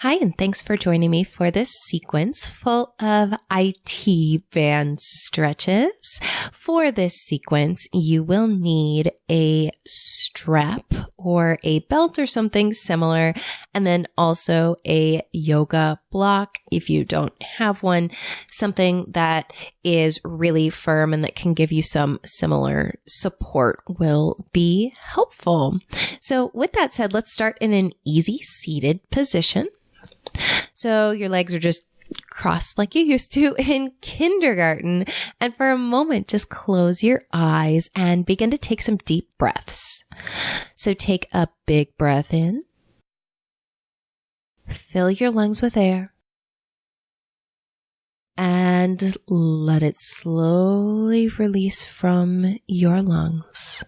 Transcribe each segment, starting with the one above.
Hi, and thanks for joining me for this sequence full of IT band stretches. For this sequence, you will need a strap or a belt or something similar, and then also a yoga block if you don't have one, something that is really firm and that can give you some similar support will be helpful. So with that said, let's start in an easy seated position. So your legs are just crossed like you used to in kindergarten. And for a moment, just close your eyes and begin to take some deep breaths. So take a big breath in. Fill your lungs with air. And let it slowly release from your lungs.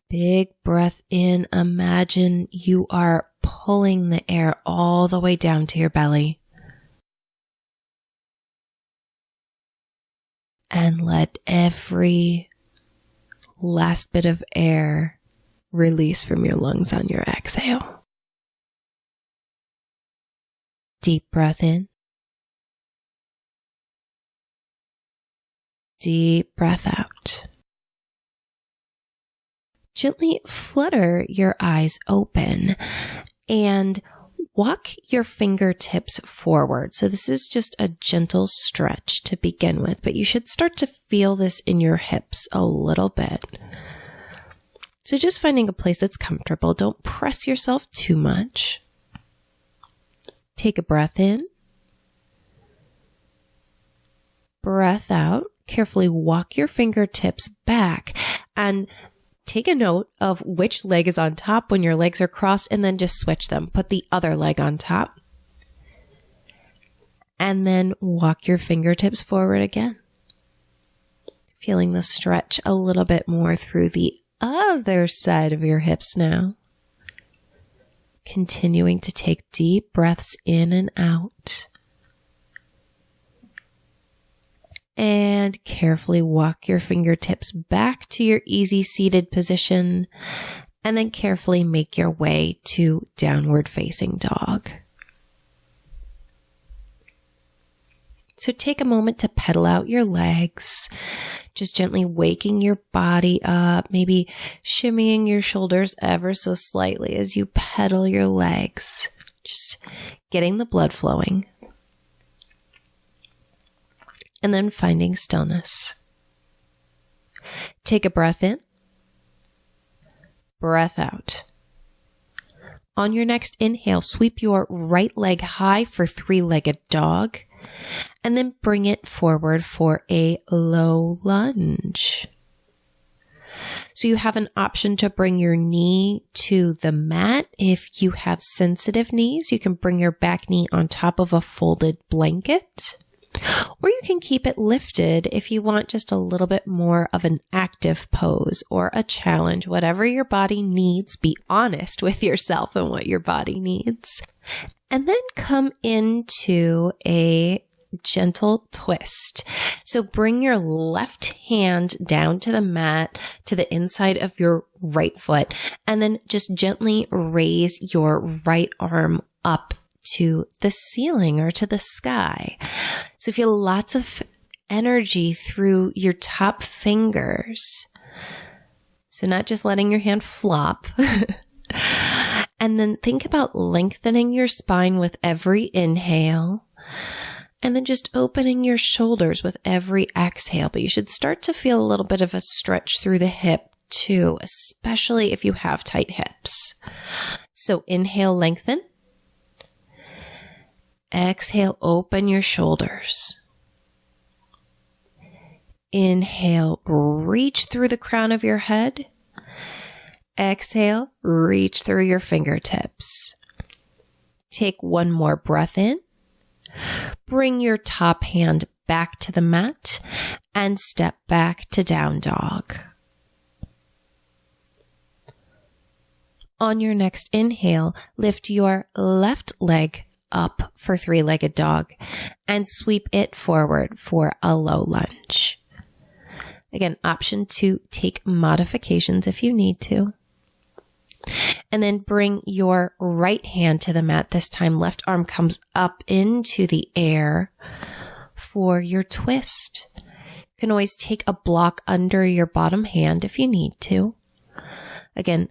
Big breath in. Imagine you are pulling the air all the way down to your belly. And let every last bit of air release from your lungs on your exhale. Deep breath in. Deep breath out. Gently flutter your eyes open and walk your fingertips forward. So this is just a gentle stretch to begin with, but you should start to feel this in your hips a little bit. So just finding a place that's comfortable. Don't press yourself too much. Take a breath in. Breath out. Carefully walk your fingertips back and take a note of which leg is on top when your legs are crossed, and then just switch them. Put the other leg on top. And then walk your fingertips forward again. Feeling the stretch a little bit more through the other side of your hips now. Continuing to take deep breaths in and out. And carefully walk your fingertips back to your easy seated position, and then carefully make your way to downward facing dog. So take a moment to pedal out your legs, just gently waking your body up, maybe shimmying your shoulders ever so slightly as you pedal your legs, just getting the blood flowing. And then finding stillness. Take a breath in. Breath out. On your next inhale, sweep your right leg high for three-legged dog, and then bring it forward for a low lunge. So you have an option to bring your knee to the mat. If you have sensitive knees, you can bring your back knee on top of a folded blanket. Or you can keep it lifted if you want just a little bit more of an active pose or a challenge, whatever your body needs. Be honest with yourself and what your body needs. And then come into a gentle twist. So bring your left hand down to the mat, to the inside of your right foot, and then just gently raise your right arm up to the ceiling or to the sky. So feel lots of energy through your top fingers. So not just letting your hand flop. And then think about lengthening your spine with every inhale. And then just opening your shoulders with every exhale. But you should start to feel a little bit of a stretch through the hip too, especially if you have tight hips. So inhale, lengthen. Exhale, open your shoulders. Inhale, reach through the crown of your head. Exhale, reach through your fingertips. Take one more breath in. Bring your top hand back to the mat and step back to down dog. On your next inhale, lift your left leg up for three-legged dog and sweep it forward for a low lunge. Again, option to take modifications if you need to. And then bring your right hand to the mat. This time, left arm comes up into the air for your twist. You can always take a block under your bottom hand if you need to. Again,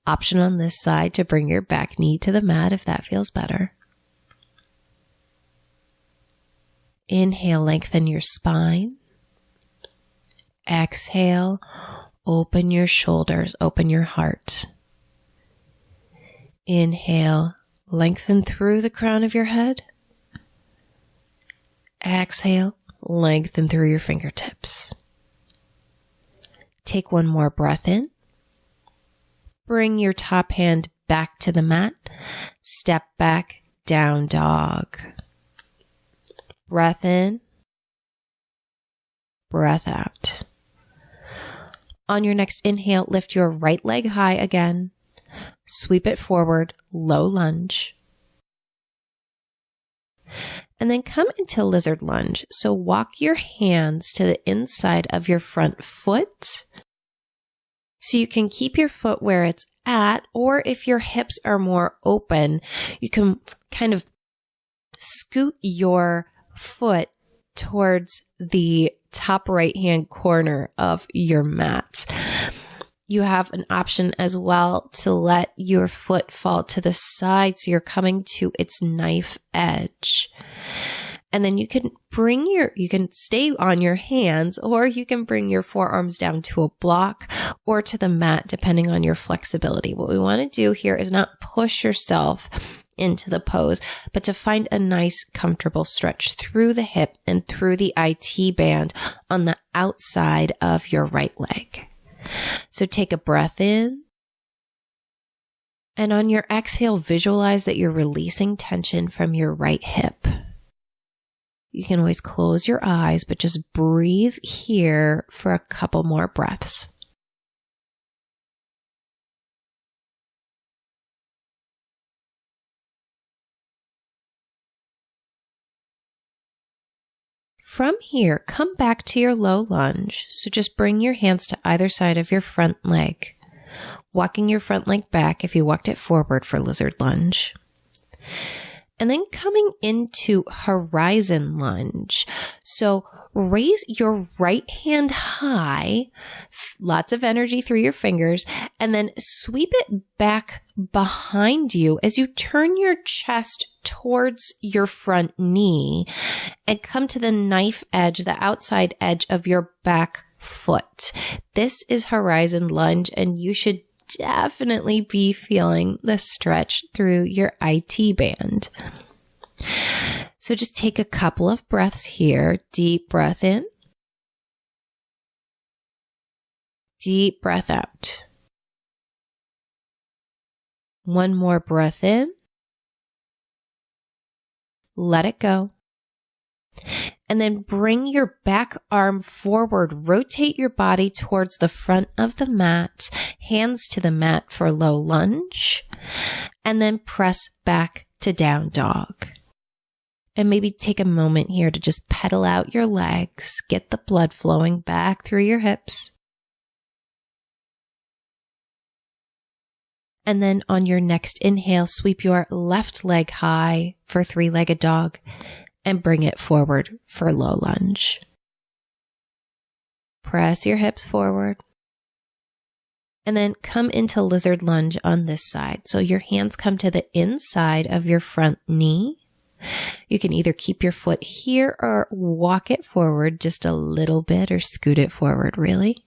option on this side to bring your back knee to the mat if that feels better. Inhale, lengthen your spine. Exhale, open your shoulders, open your heart. Inhale, lengthen through the crown of your head. Exhale, lengthen through your fingertips. Take one more breath in. Bring your top hand back to the mat. Step back, down dog. Breath in. Breath out. On your next inhale, lift your right leg high again. Sweep it forward, low lunge. And then come into lizard lunge. So walk your hands to the inside of your front foot. So you can keep your foot where it's at, or if your hips are more open, you can kind of scoot your foot towards the top right-hand corner of your mat. You have an option as well to let your foot fall to the side so you're coming to its knife edge. And then you can stay on your hands, or you can bring your forearms down to a block or to the mat, depending on your flexibility. What we want to do here is not push yourself into the pose, but to find a nice, comfortable stretch through the hip and through the IT band on the outside of your right leg. So take a breath in. And on your exhale, visualize that you're releasing tension from your right hip. You can always close your eyes, but just breathe here for a couple more breaths. From here, come back to your low lunge. So just bring your hands to either side of your front leg, walking your front leg back if you walked it forward for lizard lunge. And then coming into horizon lunge. So raise your right hand high, lots of energy through your fingers, and then sweep it back behind you as you turn your chest towards your front knee and come to the knife edge, the outside edge of your back foot. This is horizon lunge, and you should definitely be feeling the stretch through your IT band. So just take a couple of breaths here. Deep breath in. Deep breath out. One more breath in. Let it go. And then bring your back arm forward. Rotate your body towards the front of the mat. Hands to the mat for low lunge. And then press back to down dog. And maybe take a moment here to just pedal out your legs. Get the blood flowing back through your hips. And then on your next inhale, sweep your left leg high for three-legged dog and bring it forward for low lunge. Press your hips forward. And then come into lizard lunge on this side. So your hands come to the inside of your front knee. You can either keep your foot here or walk it forward just a little bit, or scoot it forward, really.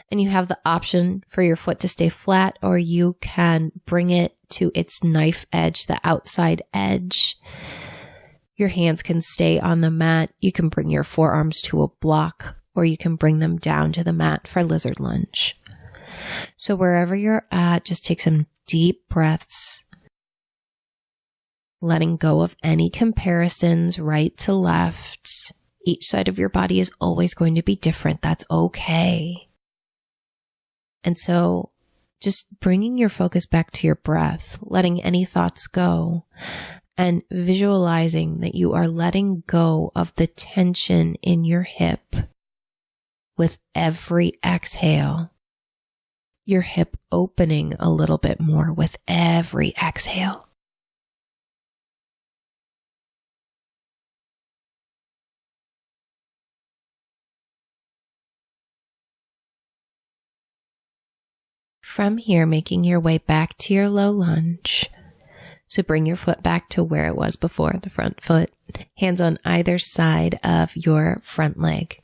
And you have the option for your foot to stay flat, or you can bring it to its knife edge, the outside edge. Your hands can stay on the mat. You can bring your forearms to a block, or you can bring them down to the mat for lizard lunge. So wherever you're at, just take some deep breaths, letting go of any comparisons right to left. Each side of your body is always going to be different. That's okay. And so just bringing your focus back to your breath, letting any thoughts go, and visualizing that you are letting go of the tension in your hip with every exhale. your hip opening a little bit more with every exhale. From here, making your way back to your low lunge. So bring your foot back to where it was before, the front foot, hands on either side of your front leg.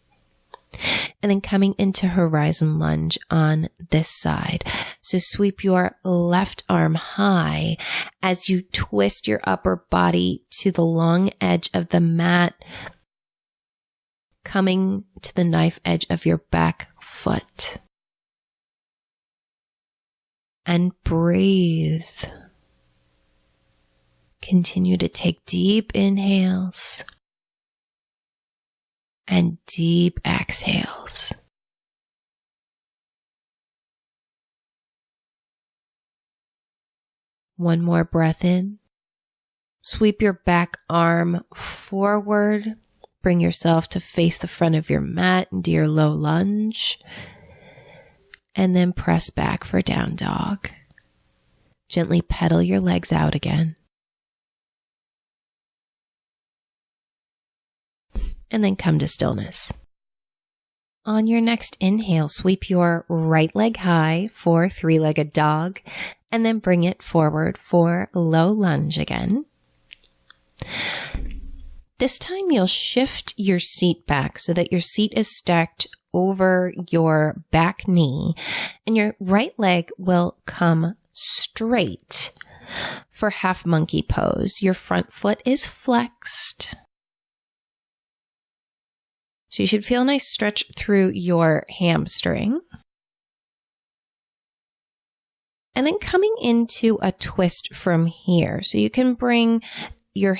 And then coming into horizon lunge on this side. So sweep your left arm high as you twist your upper body to the long edge of the mat, coming to the knife edge of your back foot. And breathe. Continue to take deep inhales and deep exhales. One more breath in. Sweep your back arm forward. Bring yourself to face the front of your mat into your low lunge. And then press back for down dog. Gently pedal your legs out again. And then come to stillness. On your next inhale, sweep your right leg high for three-legged dog, and then bring it forward for low lunge again. This time you'll shift your seat back so that your seat is stacked over your back knee, and your right leg will come straight for half monkey pose. Your front foot is flexed. So you should feel a nice stretch through your hamstring. And then coming into a twist from here. So you can bring your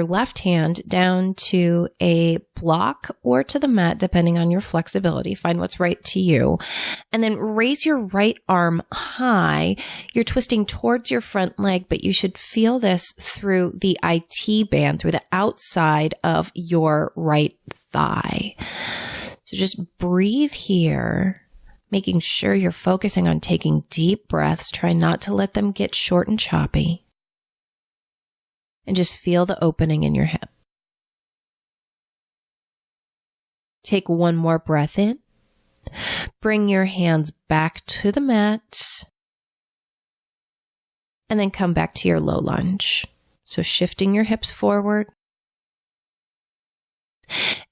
left hand down to a block or to the mat, depending on your flexibility. Find what's right to you. And then raise your right arm high. You're twisting towards your front leg, but you should feel this through the IT band, through the outside of your right thigh. So just breathe here, making sure you're focusing on taking deep breaths. Try not to let them get short and choppy. And just feel the opening in your hip. Take one more breath in. Bring your hands back to the mat. And then come back to your low lunge. So shifting your hips forward.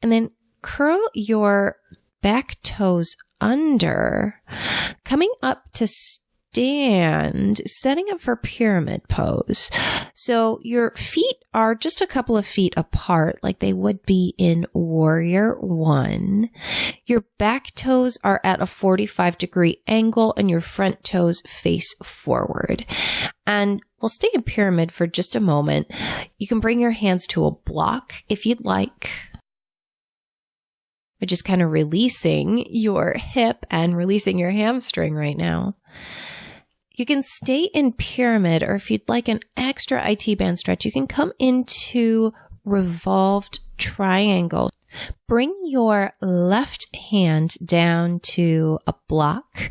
And then curl your back toes under, coming up to stand, setting up for pyramid pose. So your feet are just a couple of feet apart, like they would be in Warrior One. Your back toes are at a 45-degree angle and your front toes face forward. And we'll stay in pyramid for just a moment. You can bring your hands to a block if you'd like, but just kind of releasing your hip and releasing your hamstring right now. You can stay in pyramid, or if you'd like an extra IT band stretch, you can come into revolved triangle. Bring your left hand down to a block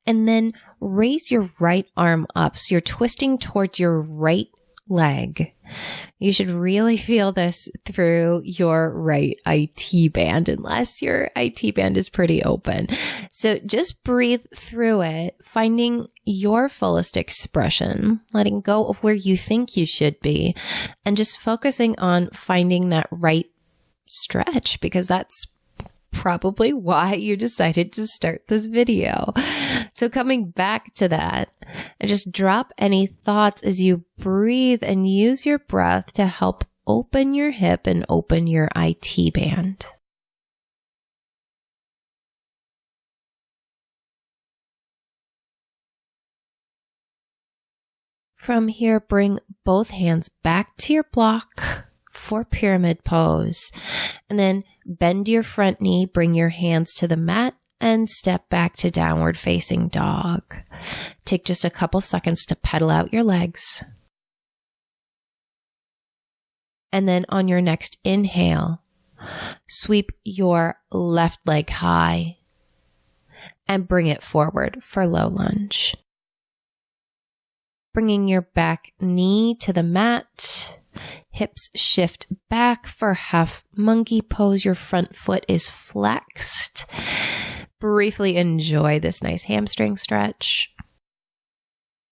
and then raise your right arm up. So you're twisting towards your right leg. You should really feel this through your right IT band, unless your IT band is pretty open. So just breathe through it, finding your fullest expression, letting go of where you think you should be, and just focusing on finding that right stretch, because that's probably why you decided to start this video. So coming back to that, and just drop any thoughts as you breathe and use your breath to help open your hip and open your IT band. From here, bring both hands back to your block for pyramid pose, and then bend your front knee, bring your hands to the mat, and step back to downward facing dog. Take just a couple seconds to pedal out your legs. And then on your next inhale, sweep your left leg high and bring it forward for low lunge. Bringing your back knee to the mat, hips shift back for half monkey pose. Your front foot is flexed. Briefly enjoy this nice hamstring stretch.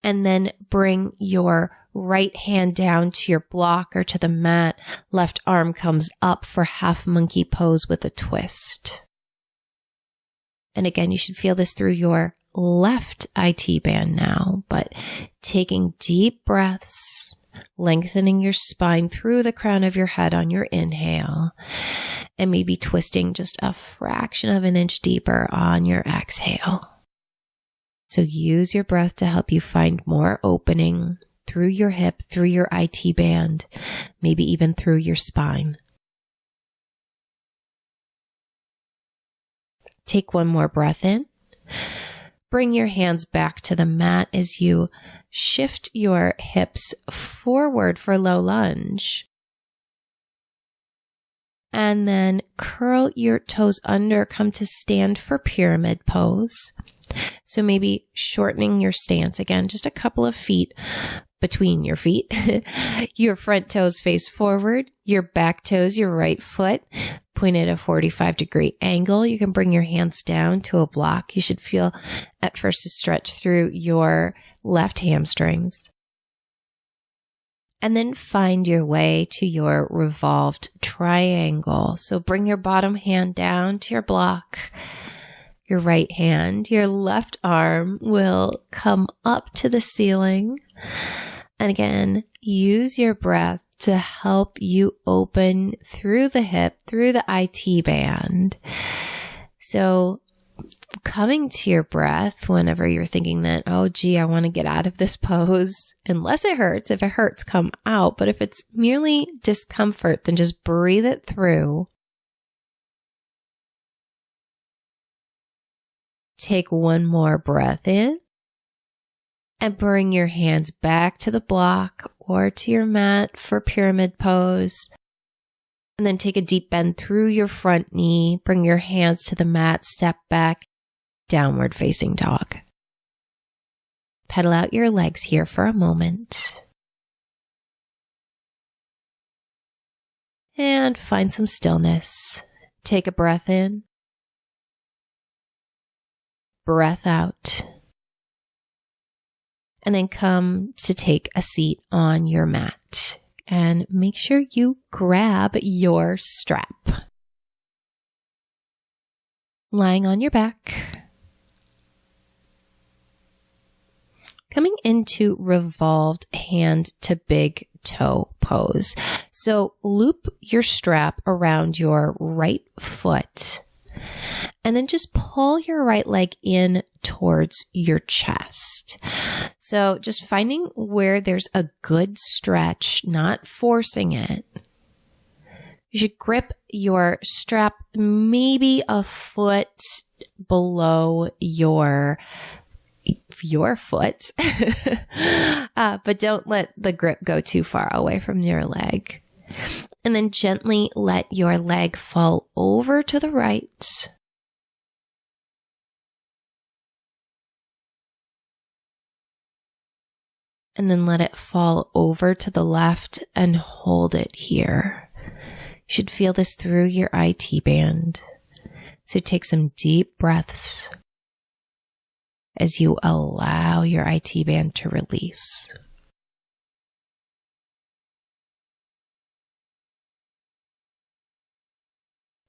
And then bring your right hand down to your block or to the mat. Left arm comes up for half monkey pose with a twist. And again, you should feel this through your left IT band now, but taking deep breaths, lengthening your spine through the crown of your head on your inhale, and maybe twisting just a fraction of an inch deeper on your exhale. So use your breath to help you find more opening through your hip, through your IT band, maybe even through your spine. Take one more breath in. Bring your hands back to the mat as you shift your hips forward for low lunge. And then curl your toes under, come to stand for pyramid pose. So maybe shortening your stance again, just a couple of feet between your feet. Your front toes face forward, your back toes, your right foot, point at a 45-degree angle. You can bring your hands down to a block. You should feel at first a stretch through your left hamstrings. And then find your way to your revolved triangle. So bring your bottom hand down to your block. Your right hand, your left arm will come up to the ceiling. And again, use your breath to help you open through the hip, through the IT band. So coming to your breath whenever you're thinking that, oh, gee, I want to get out of this pose, unless it hurts. If it hurts, come out. But if it's merely discomfort, then just breathe it through. Take one more breath in and bring your hands back to the block or to your mat for pyramid pose. And then take a deep bend through your front knee. Bring your hands to the mat, step back, downward facing dog. Pedal out your legs here for a moment. And find some stillness. Take a breath in. Breath out. And then come to take a seat on your mat. And make sure you grab your strap. Lying on your back. Coming into revolved hand to big toe pose. So loop your strap around your right foot. And then just pull your right leg in towards your chest. So just finding where there's a good stretch, not forcing it. You should grip your strap maybe a foot below your foot, but don't let the grip go too far away from your leg. And then gently let your leg fall over to the right. And then let it fall over to the left and hold it here. You should feel this through your IT band. So take some deep breaths as you allow your IT band to release.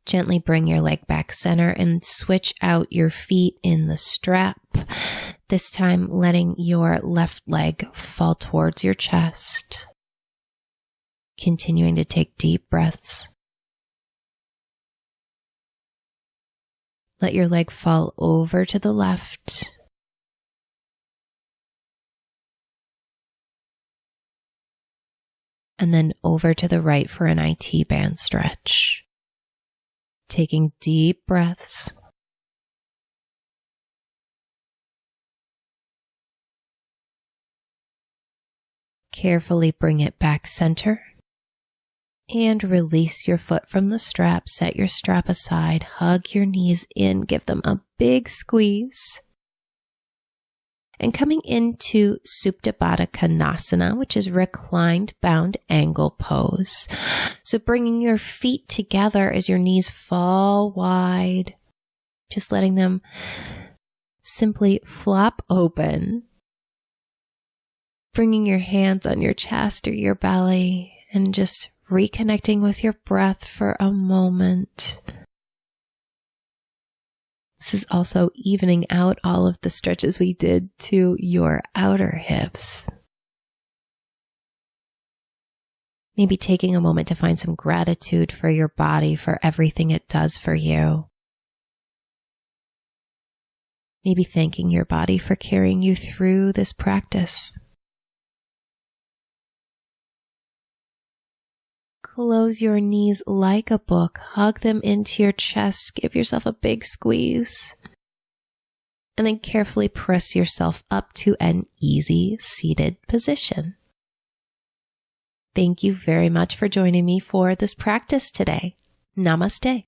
Gently bring your leg back center and switch out your feet in the strap. This time letting your left leg fall towards your chest. Continuing to take deep breaths. Let your leg fall over to the left. And then over to the right for an IT band stretch. Taking deep breaths. Carefully bring it back center. And release your foot from the strap. Set your strap aside. Hug your knees in. Give them a big squeeze. And coming into Supta Baddha Konasana, which is reclined bound angle pose. So bringing your feet together as your knees fall wide. Just letting them simply flop open. Bringing your hands on your chest or your belly and just reconnecting with your breath for a moment. This is also evening out all of the stretches we did to your outer hips. Maybe taking a moment to find some gratitude for your body, for everything it does for you. Maybe thanking your body for carrying you through this practice. Close your knees like a book. Hug them into your chest. Give yourself a big squeeze. And then carefully press yourself up to an easy seated position. Thank you very much for joining me for this practice today. Namaste.